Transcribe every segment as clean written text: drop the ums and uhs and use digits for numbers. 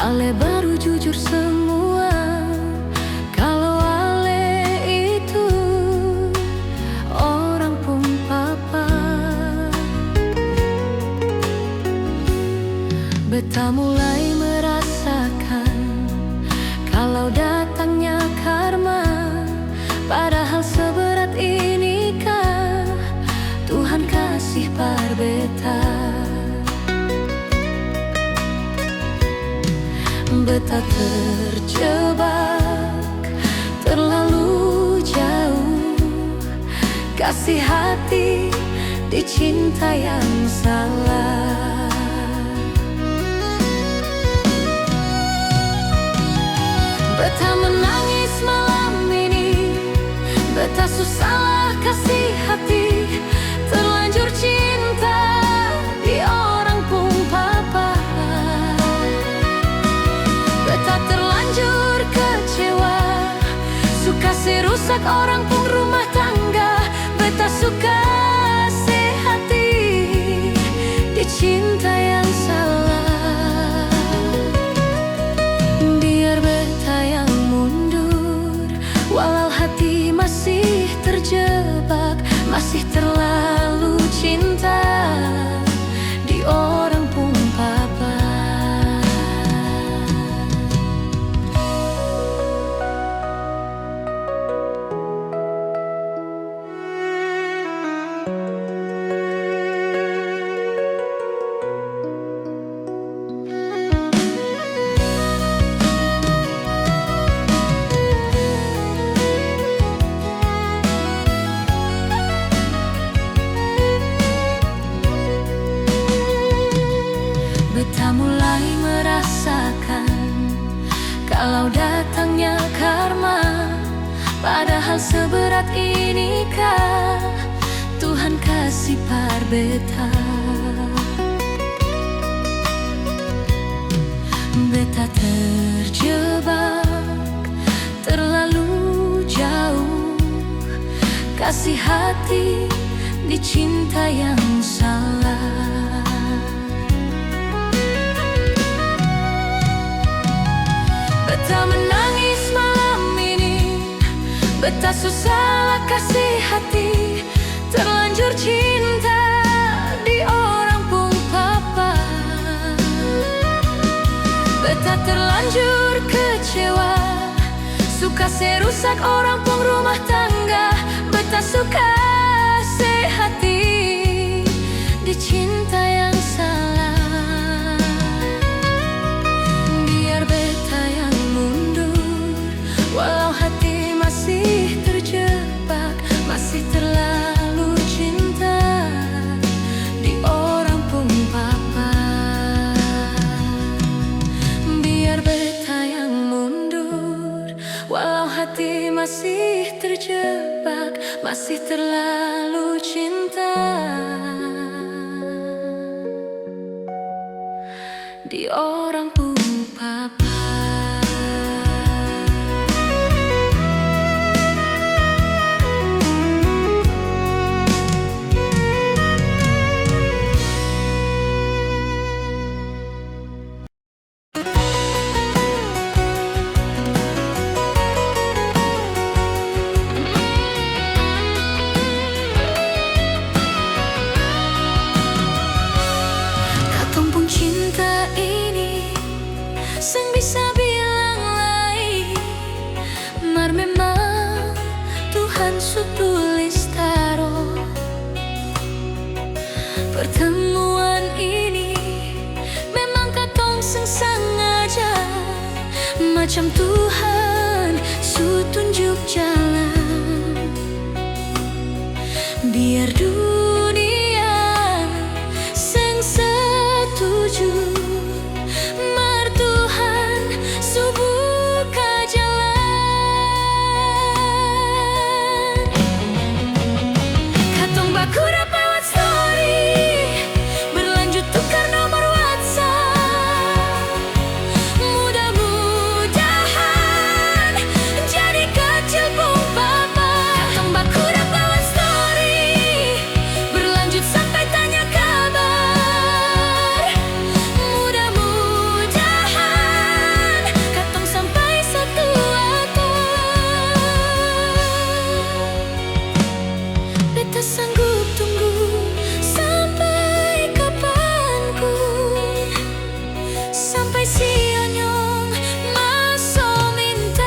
Ale baru jujur semua kalau Ale itu orang pun papa. Beta mulai merasakan kalau datangnya karma. Padahal seberat inikah Tuhan kasih par beta. Beta terjebak terlalu jauh, kasih hati di cinta yang salah. Beta menangis malam ini, beta susah kasih hati, terlanjur cinta di orang pun papa. Beta terlanjur kecewa, suka serusak orang pun rumah tangga. Beta suka sehati di cinta yang salah. Biar beta yang mundur, walau hati masih terjebak, masih terlalu cinta di orang pun papa. Beta mulai merasakan kalau datangnya karma. Padahal seberat inikah Tuhan kasih par beta. Beta terjebak terlalu jauh, kasih hati di cinta yang salah. Beta menangis malam ini, beta susah kasih hati, terlanjur cinta di orang pun papa. Beta terlanjur kecewa, suka serusak orang pun rumah tangga. Beta suka sehati di cinta yang salah. Biar beta yang mundur, walau hati masih terjebak, masih terlalu cinta di orang pun papa. Biar beta yang mundur, walau hati masih terjebak, masih terlalu cinta di orang pun papa. Katong pun cinta ini seng bisa bilang lain, mar memang Tuhan su tulis taruh. Pertemuan ini memang katong seng sengaja, macam Tuhan su tunjuk jalan. Biar dunia seng setuju, mar Tuhan su buka jalan. Katong baku dapat story, berlanjut tukar nomor WhatsApp. Mudah-mudahan jadi kecil pun papa. Katong baku dapat story, sampai si onyong masuk minta.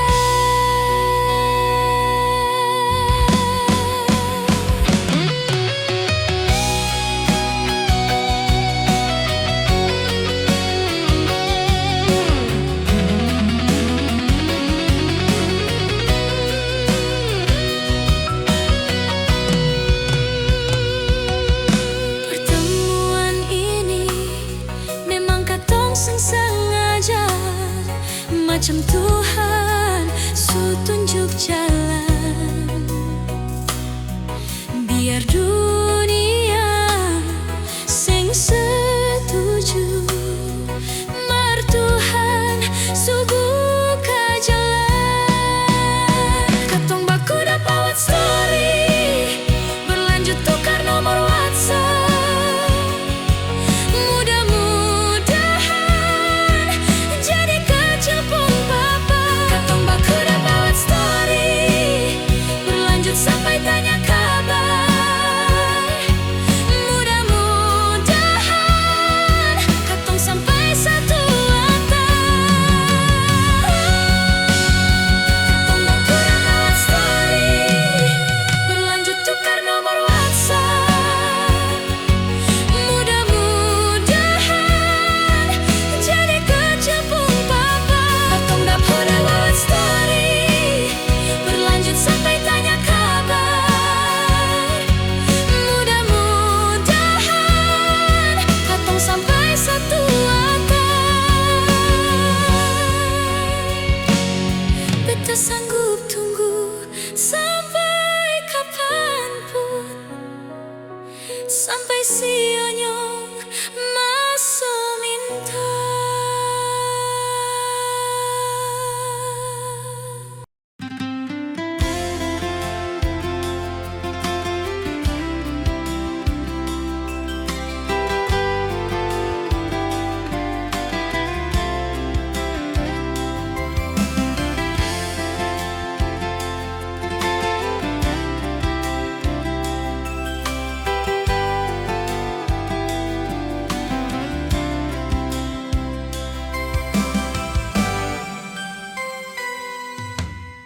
Pertemuan ini memang katong sengaja, macam Tuhan su tunjuk jalan. Biar dunia sing setuju, mar Tuhan su buka jalan. Katong baku dapat story, berlanjut tukar nomor WhatsApp. Mudah-mudahan jadi kecapung papa. Katong baku dapat story, berlanjut sampai tanya kabar. Mudah-mudahan katong sampai satu atap. Katong baku dapat story, berlanjut tukar nomor WhatsApp. Mudah-mudahan jadi kecapung papa. Katong dapat lewat story, berlanjut sampai tanya kabar. Mudah-mudahan katong sampai satu atap. Beta sanggup tunggu sampai kapanpun, sampai si onyong masuk minta.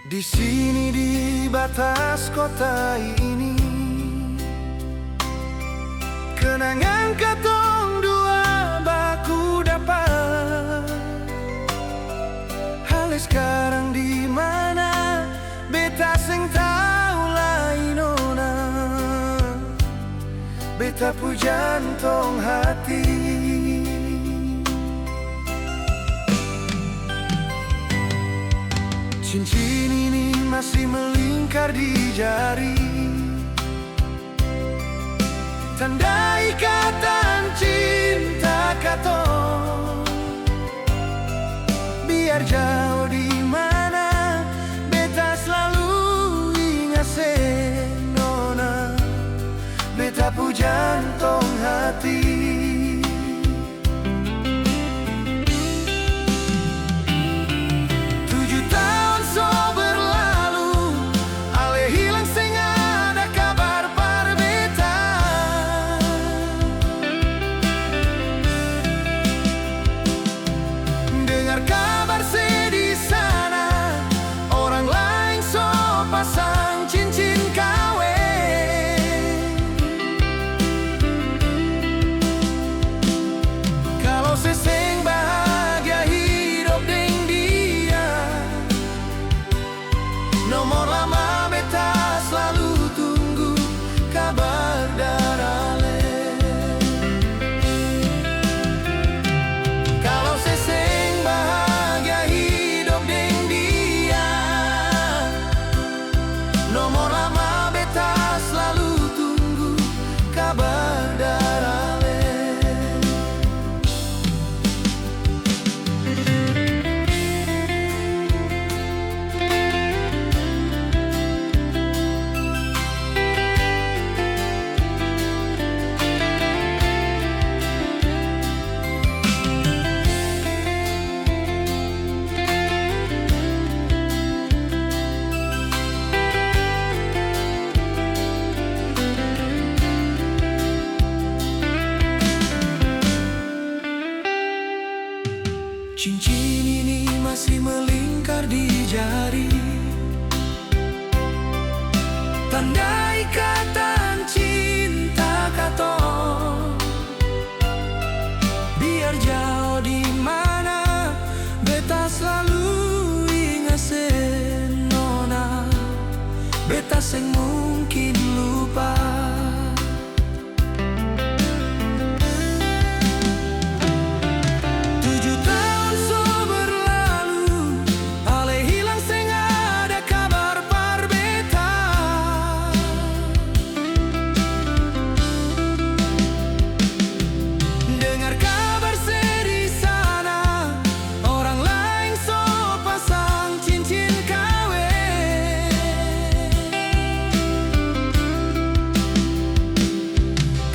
Di sini di batas kota ini, kenangan katong dua baku dapat. Hal sekarang di mana beta sing tahu lain nona. Beta pu jantung hati. Cincin ini masih melingkar di jari, tanda ikatan cinta katong. Biar jauh di mana, beta selalu ingat se nona. Beta pu jantung hati. 7 tahun so berlalu, ale hilang sing ada kabar par beta. Dengar kabar di sana, orang lain so pasang cincin kawin. Cincin ini masih melingkar di jari, tanda ikatan cinta katong. Biar jauh di mana, beta selalu ingat senona. Beta seng mungkin lupa. 7 tahun so berlalu, ale hilang seng ada kabar par beta. Dengar kabar sedih sana, orang lain so pasang cincin kawin.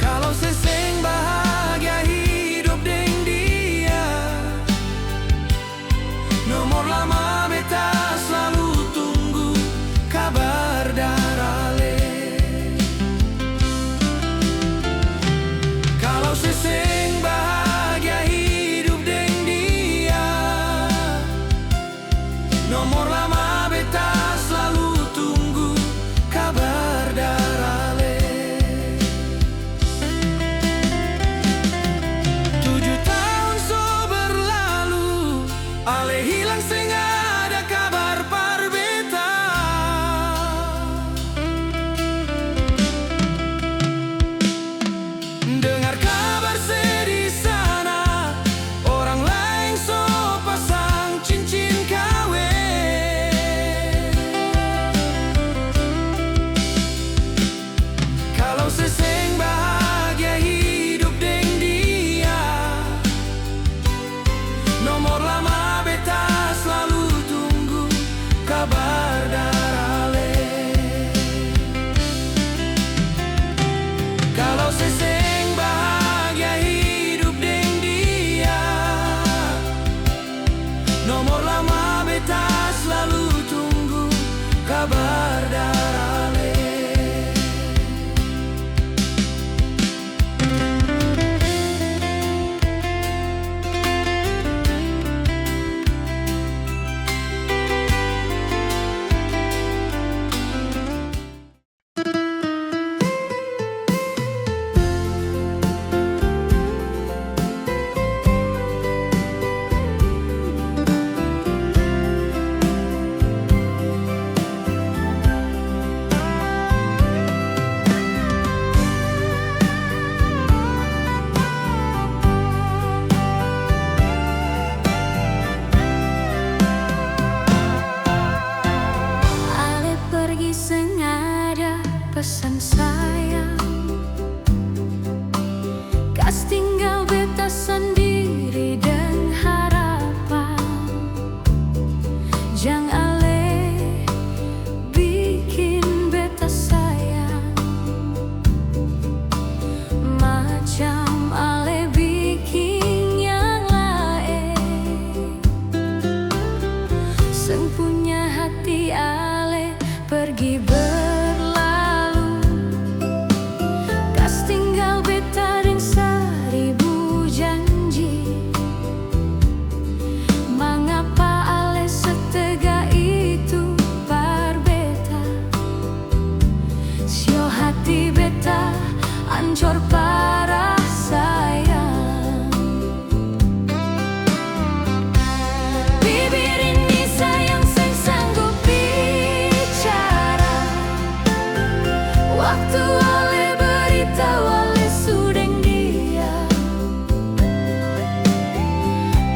Kalau seseng bahagia hidup deng dia, nomor lama beta selalu tunggu kabar darale. Kalau seseng bahagia hidup deng dia, nomor lama beta selalu tunggu kabar darale. 7 tahun so berlalu, ale hilang seng ada kabar par beta. Dengar kabar sedih sana, orang lain so pasang cincin kawin. Kalau seseng bahagia hidup deng dia, nomor lama beta selalu tunggu kabar darale. Kalau seseng bahagia hidup deng dia, nomor lama beta selalu tunggu kabar darale. Ale pergi sengaja pesan sayang, kas tinggal beta sendiri dan harapan. Jang ale bikin beta sayang, macam ale bikin yang lain. Seng punya hati ale pergi berlalu, kas tinggal beta deng 1000 janji. Mengapa ale setega itu par beta? Sio hati beta ancor parah sayang. Bibir ini sayang seng sanggup bicara, waktu ale beritahu ale sudeng dia.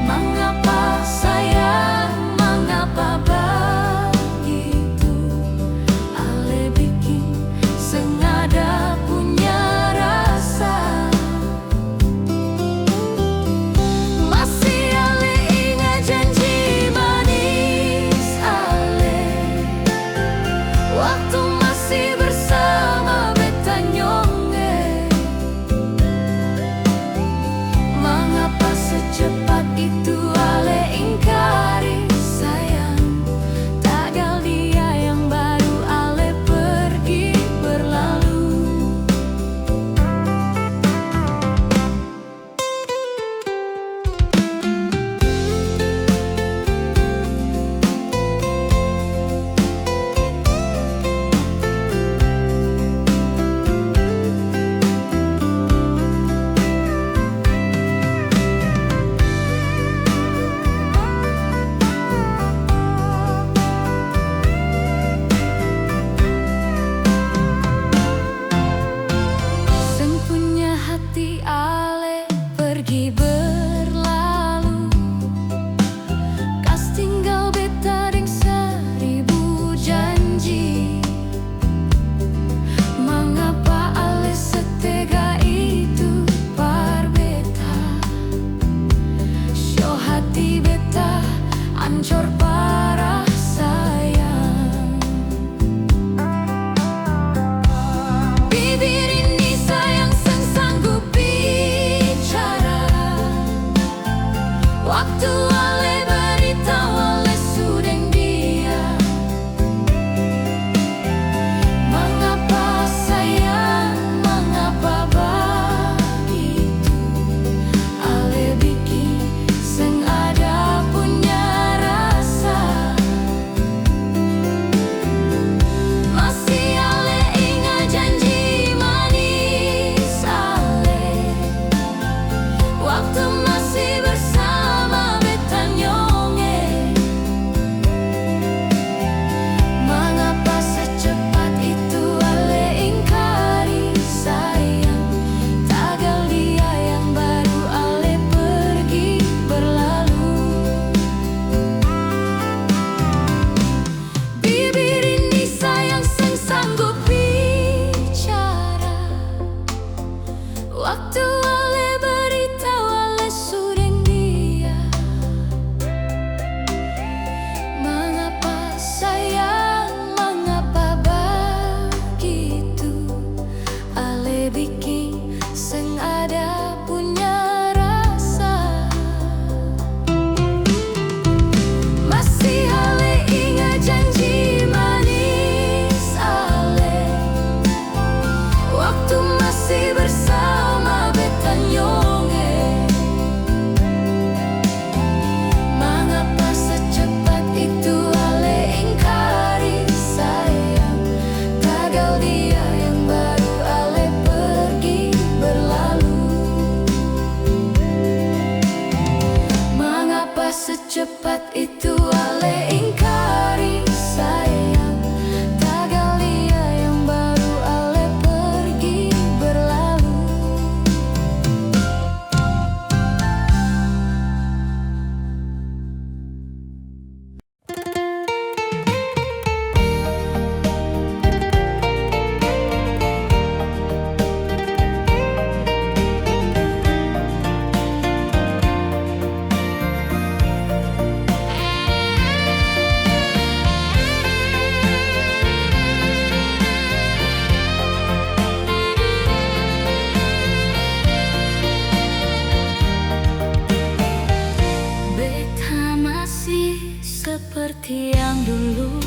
Mengapa sayang, mengapa begitu? Ale bikin sengaja punya rasa. ancur parah sayang. Bibir ini sayang sanggup bicara. Waktu ale beritahu ale sudah dia. Mengapa sayang, mengapa begitu? Ale bikin seng ada punya rasa. Masih ale ingat janji manis ale. Waktu masih bersama beta nyonge. Mengapa secepat itu ale ingkari sayang? Tagal dia yang baru ale pergi berlalu. Bibir ini sayang sanggup bicara. Waktu ale beritahu ale sudah dia. Mengapa sayang, mengapa begitu? Ale bikin seng ada punya rasa. Masih ale ingat janji manis ale. Waktu masih bersama beta nyonge. Mengapa secepat itu ale ingkari sayang? Tagal dia yang baru ale pergi berlalu. Mengapa secepat itu ale ingkari sayang? Tagal dia yang baru ale pergi berlalu. Beta masih seperti yang dulu,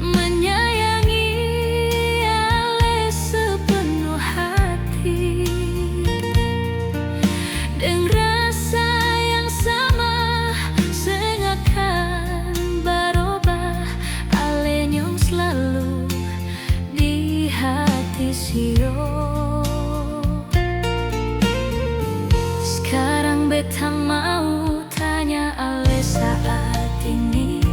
menyayangi ale sepenuh hati. Dengan rasa yang sama sengakan berubah, ale nyong selalu di hati sio. Sekarang beta mau tanya ale saat ini.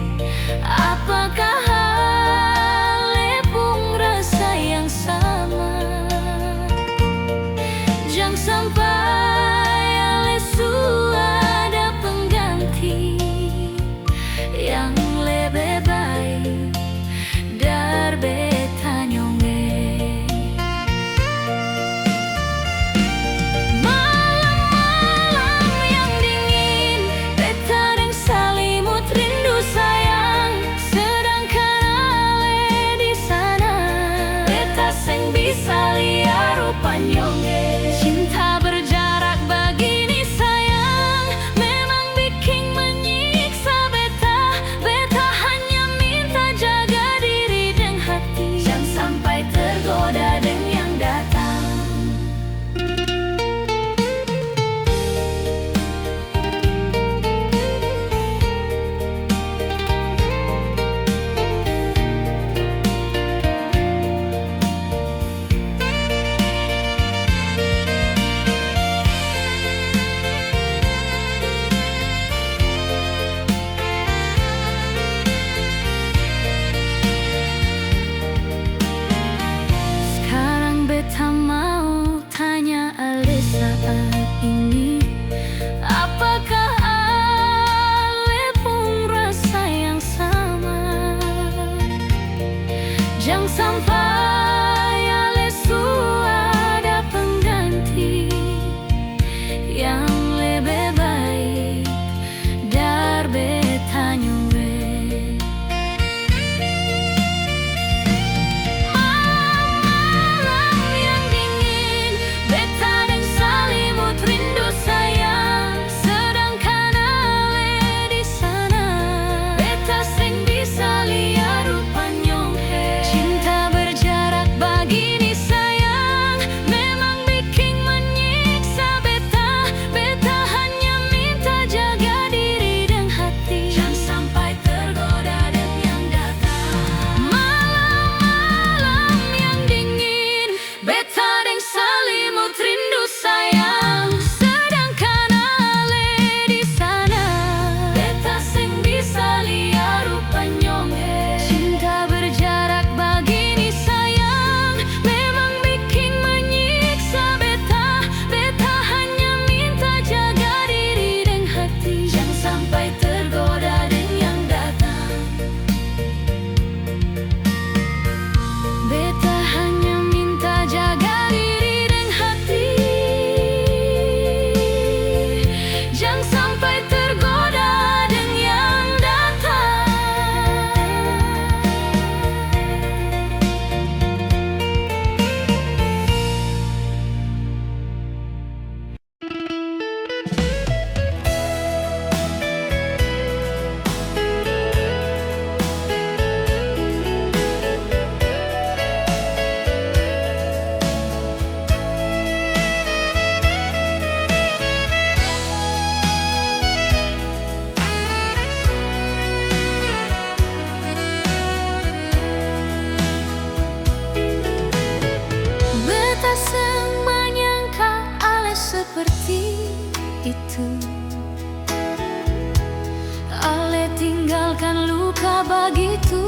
meninggalkan luka begitu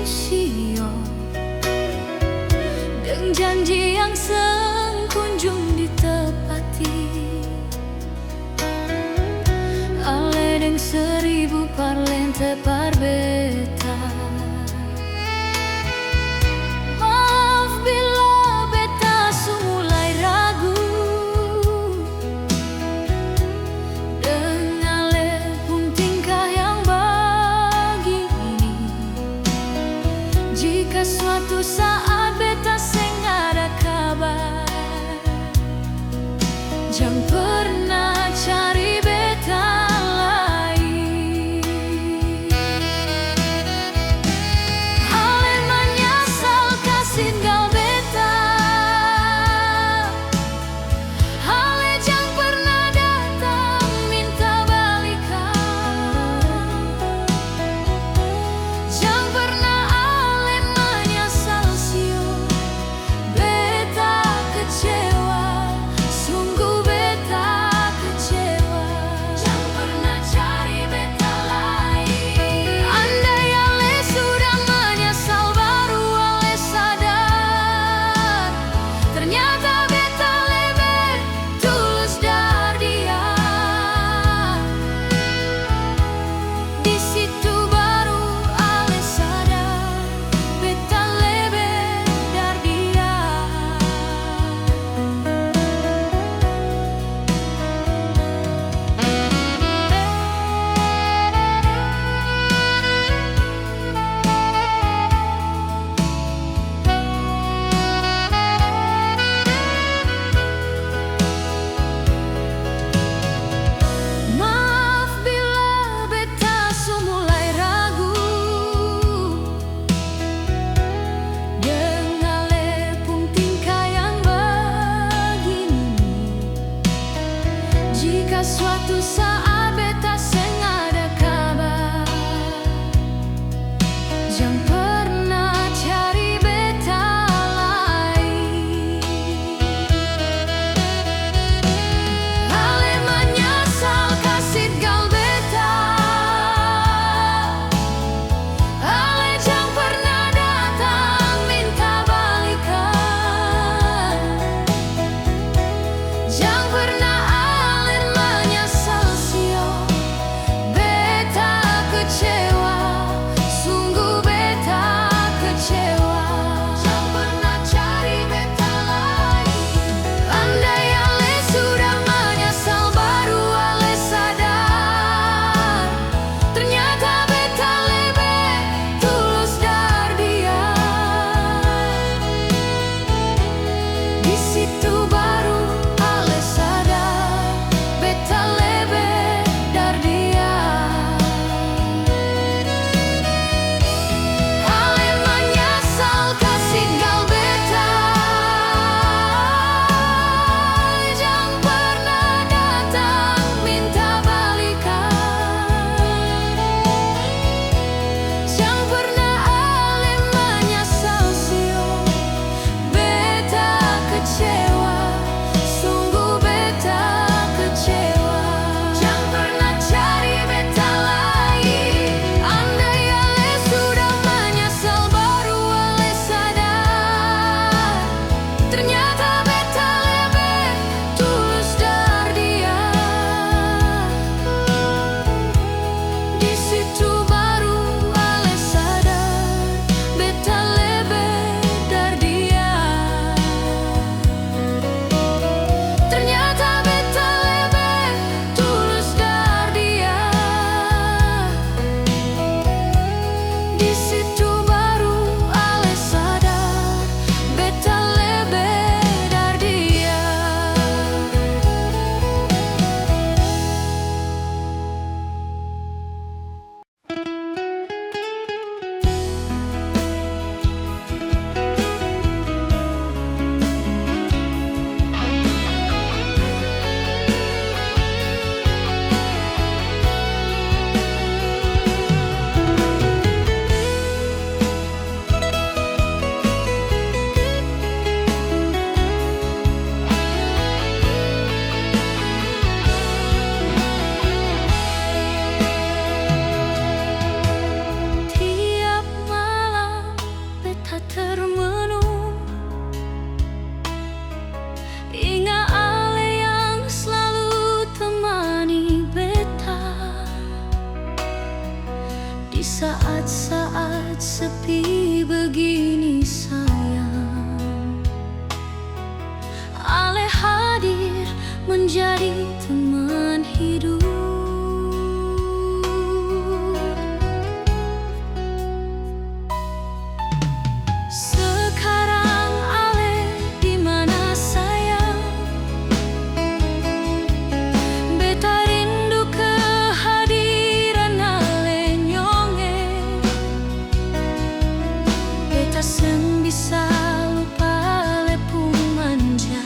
sia, dengan janji yang sengkunjung ditepati. Ale deng 1000 parlente parbeta. Maaf bila beta mulai ragu, dengan lepung tingkah yang begini. Jika suatu saat beta seng ada kabar, jangan pernah cari beta lagi. Di saat-saat sepi begini sayang, Ale hadir menjadi teman hidup. Sekarang Ale di mana sayang? Beta rindu kehadiran Ale nyonge. Beta seng bisa lupa Ale pun manja.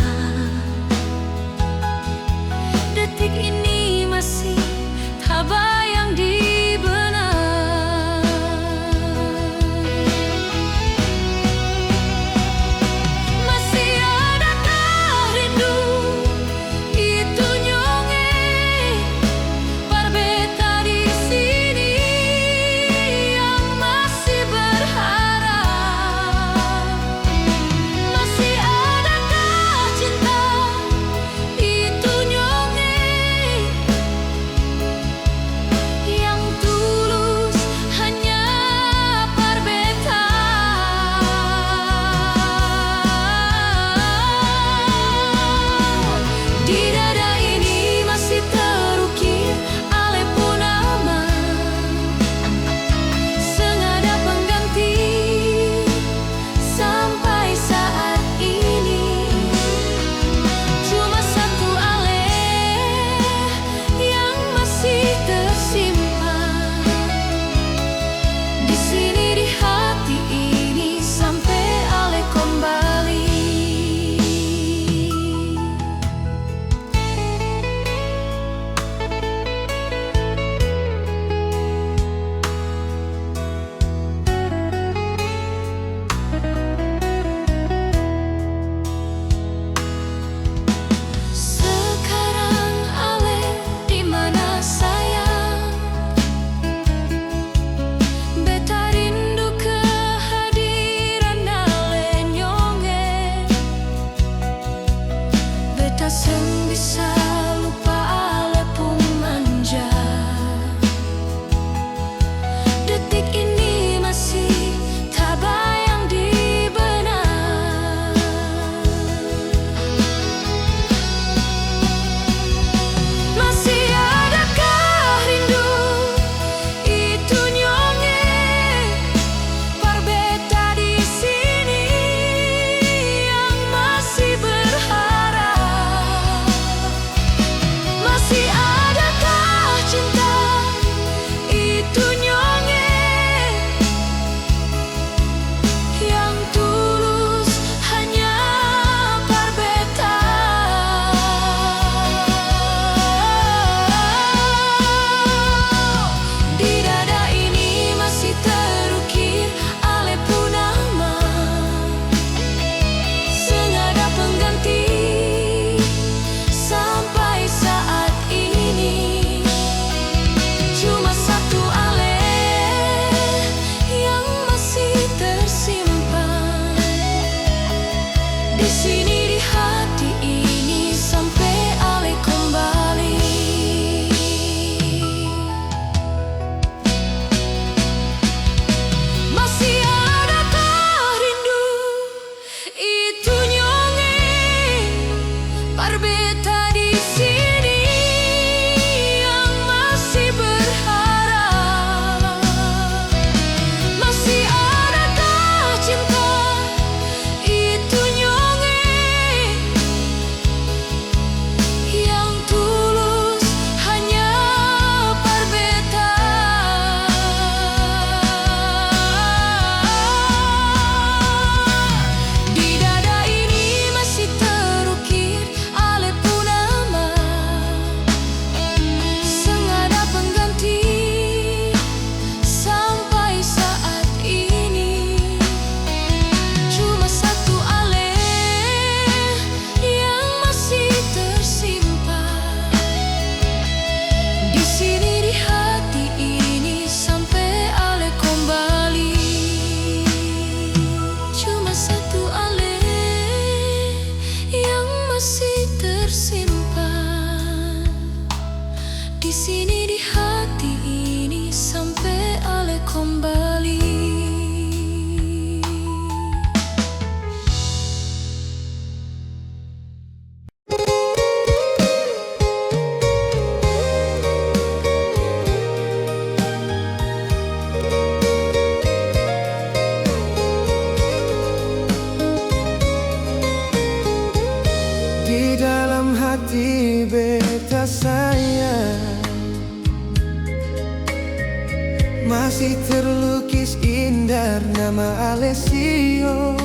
masih terlukis indah nama Alessio,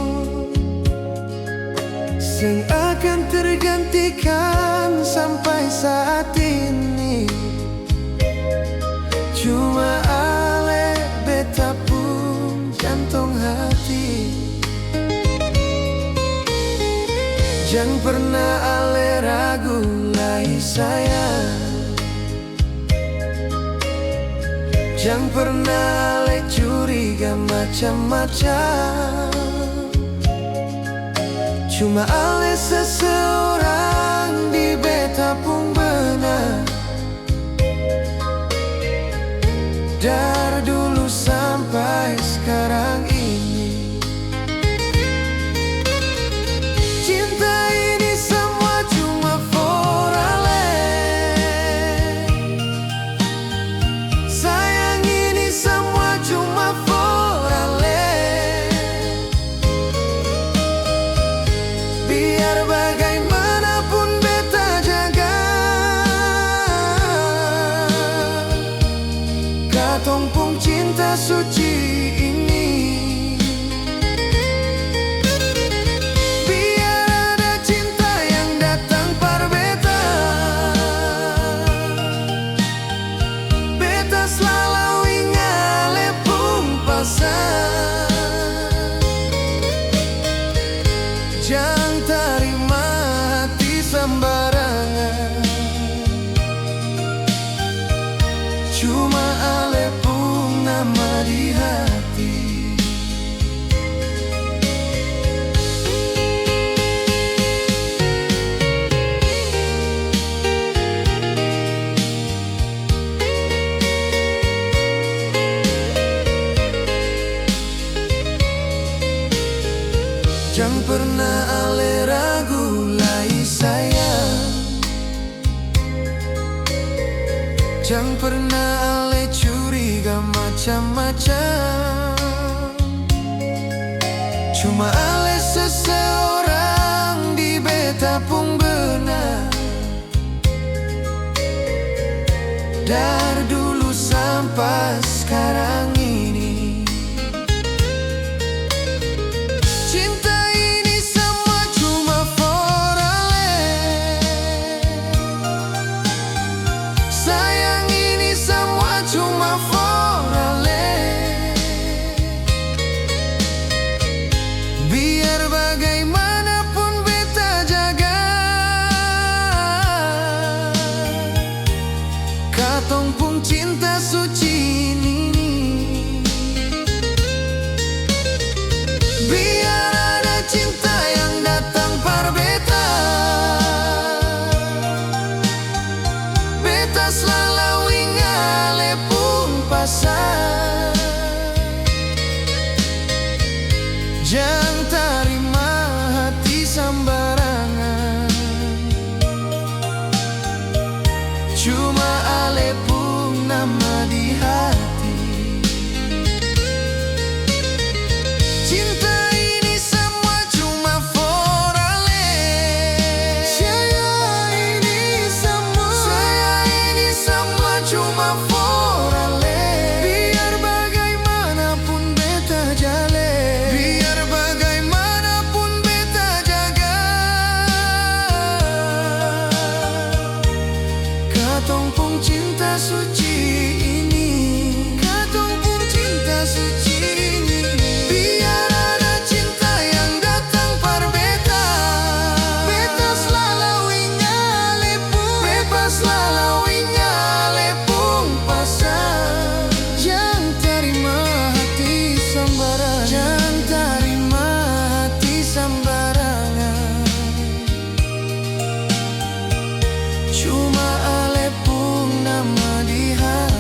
sing akan tergantikan sampai saat ini. Cuma Ale beta pun jantung hati. Jangan pernah Ale ragu lagi sayang. Jangan pernah Ale curiga macam-macam. Cuma Ale seseorang di beta pun benar. Dari dulu sampai sekarang ini, cinta ini semua cuma for Ale. Sayang ini semua cuma for Ale. Biar bagaimanapun beta jaga, katong pun cinta suci ini. Biar ada cinta yang datang par beta, beta selalu ingat Ale pun pasang. Jangan terima hati sembarangan. Cuma Ale pun nama di hati. Jangan pernah Ale ragu lagi sayang. Jangan pernah Ale curiga macam-macam. Cuma Ale seseorang di beta pun benar. Dari dulu sampai sekarang ini, cinta ini semua cuma for Ale. Sayang ini semua cuma for Ale. Biar bagaimanapun beta jaga, katong pun cinta suci ini. Biar ada cinta yang datang par beta, beta selalu ingat Ale pun pasang. Jangan terima hati sembarangan. Cuma Ale pun nama di hati. Cinta ini semua cuma for Ale. Saya ini semua cuma for Ale. Biar bagaimanapun beta jale, biar bagaimanapun beta jaga, katong pun cinta suci ini. Katong pun cinta suci ini. Biar ada cinta yang datang par beta, beta selalu ingat Ale pun, beta selalu ingat Ale pun pasang. Jangan terima hati sembarangan. Jangan terima hati sembarangan. Cuma Ale pun nama di hati.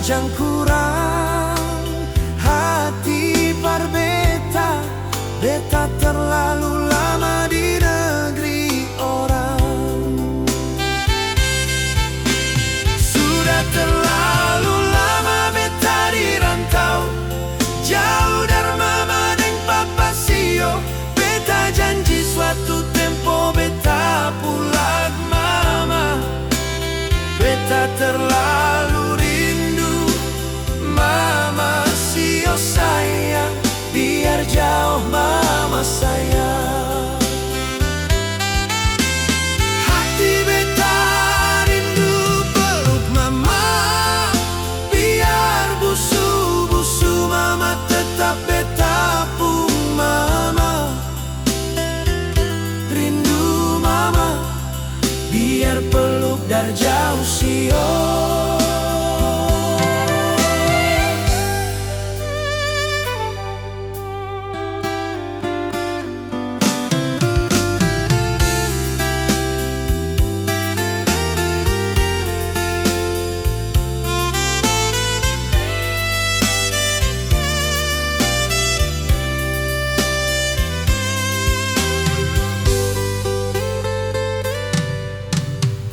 jang kurang hati par beta. Beta terlalu lama di negeri orang. Sudah terlalu lama beta di rantau, jauh dari mama dan papa sio. Beta janji suatu tempo beta pulang mama. Beta terlalu rindu mama sio sayang, biar jauh mama sayang. Hati beta rindu peluk mama, biar busu-busu mama tetap beta pun mama. Rindu mama, biar peluk dari jauh sio.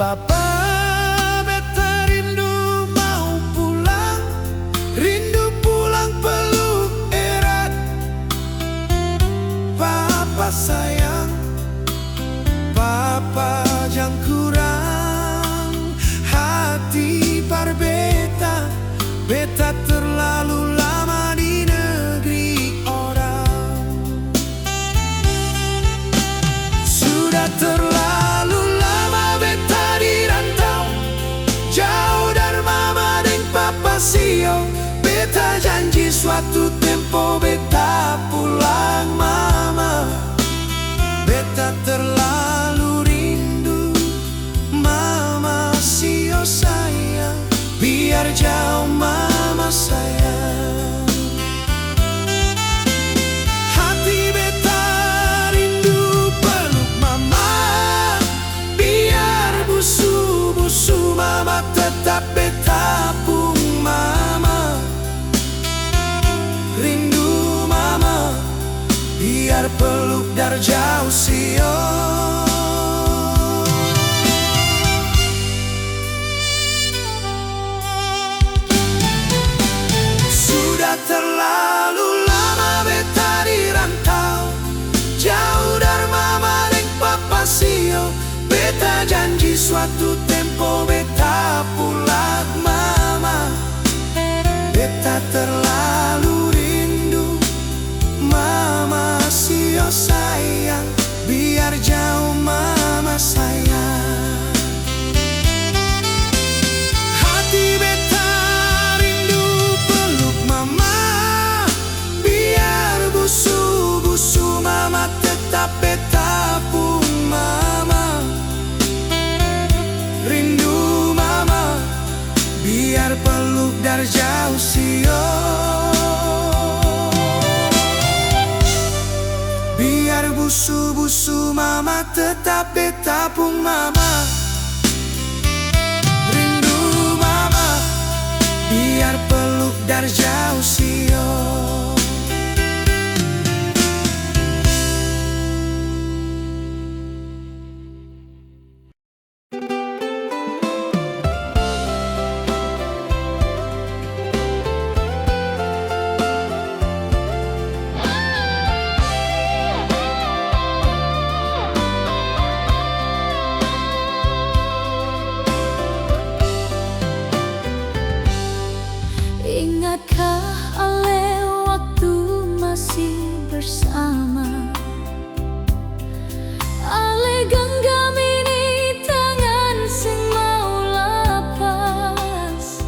Papa beta rindu mau pulang, rindu pulang peluk erat. Papa sayang, papa jang kurang hati par beta. Beta terlalu lama di negeri orang. Sudah terlalu lama beta di rantau, jauh dari mama dan papa sio. Beta janji suatu tempo beta pulang mama. Beta terlalu rindu mama sio sayang, biar jauh mama sayang. Hati beta rindu peluk mama, biar busu-busu mama tetap beta pun mama. Rindu mama, biar peluk dari jauh sio. Sudah terlalu lama beta di rantau, jauh dari mama dan papa sio. Beta janji suatu tempo beta pulang mama. Beta terlalu rindu mama sio sayang, biar jauh mama sayang. Hati beta rindu peluk mama, biar busu-busu mama tetap beta pun mama. Rindu mama, biar peluk dari jauh sio. Biar busu-busu mama tetap beta pun mama. Rindu mama, biar peluk dari jauh sio. Ingatkah ale waktu masih bersama, ale genggam ini tangan sing mau lapas.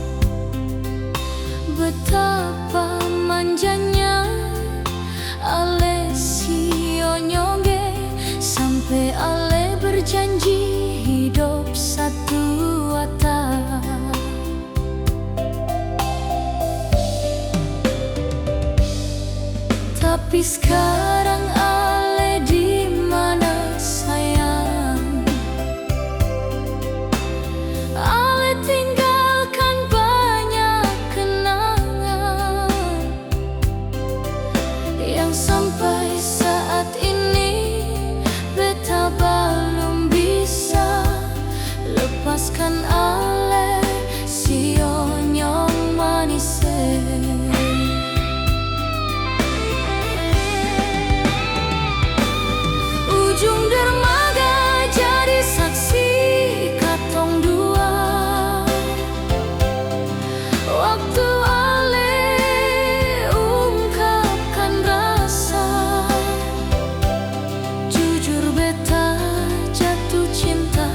Betapa manjanya ale sio nyongge, sampai ale berjanji hidup satu atap. Tapi sekarang ale di mana sayang? Ale tinggalkan banyak Waktu ale ungkapkan rasa, jujur beta jatuh cinta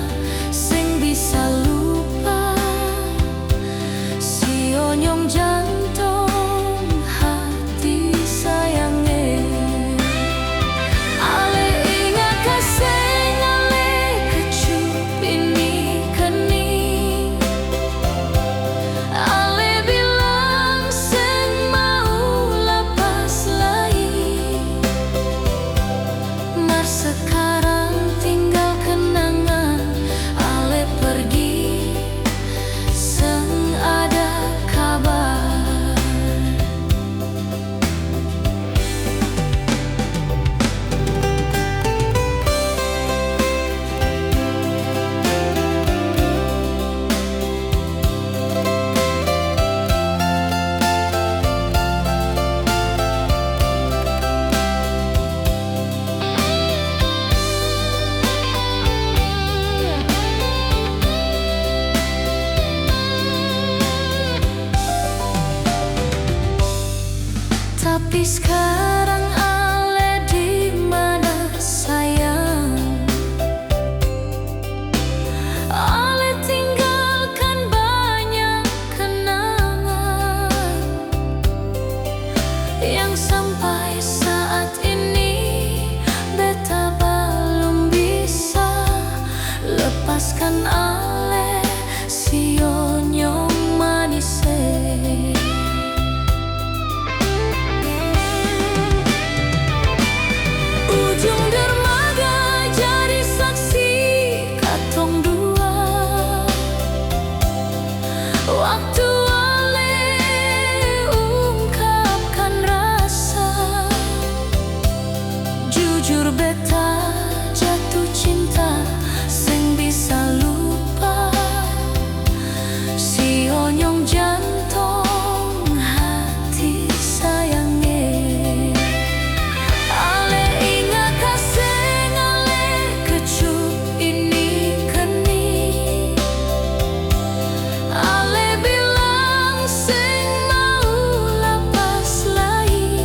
sing bisa lupa. Si onyong jantung hati sayange, ale ingat kasih ale kecup ini keni. Ale bilang seng mau lepas lagi, mar sekarang tinggal kenangan. Ale pergi seng ada kabar. Tapi sekarang ale di mana sayang? Ale tinggalkan banyak kenangan yang sampai saat ini beta belum bisa lepaskan. Ale si onyong manis. Ujung dermaga jadi saksi katong dua. Waktu ale ungkapkan rasa, jujur beta jatuh cinta seng bisa lupa. Si onyong jantung hati sayange, ale ingat kasih ale kecup ini keni. Ale bilang seng mau lepas lagi,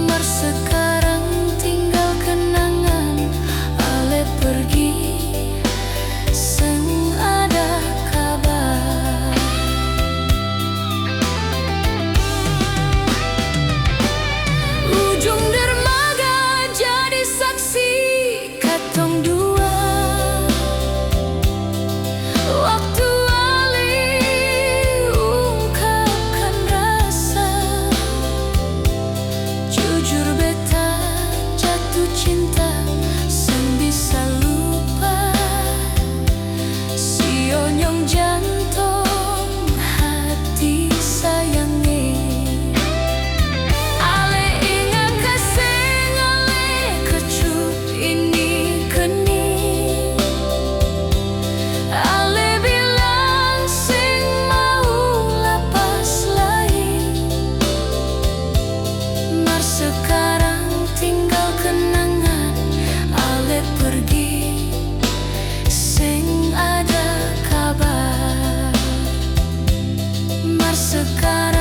mar sekarang tinggal kenangan. Ale pergi seng ada kabar. Ujung dermaga jadi saksi katong dua. Waktu ale ungkapkan rasa, jujur beta jatuh cinta seng bisa lupa. Si onyong jantung hati sayange, ale ingat kasih ale kecup ini keni. Ale bilang seng mau lepas lagi, mar sekarang tinggal kenangan. Ale pergi seng ada kabar, mar sekarang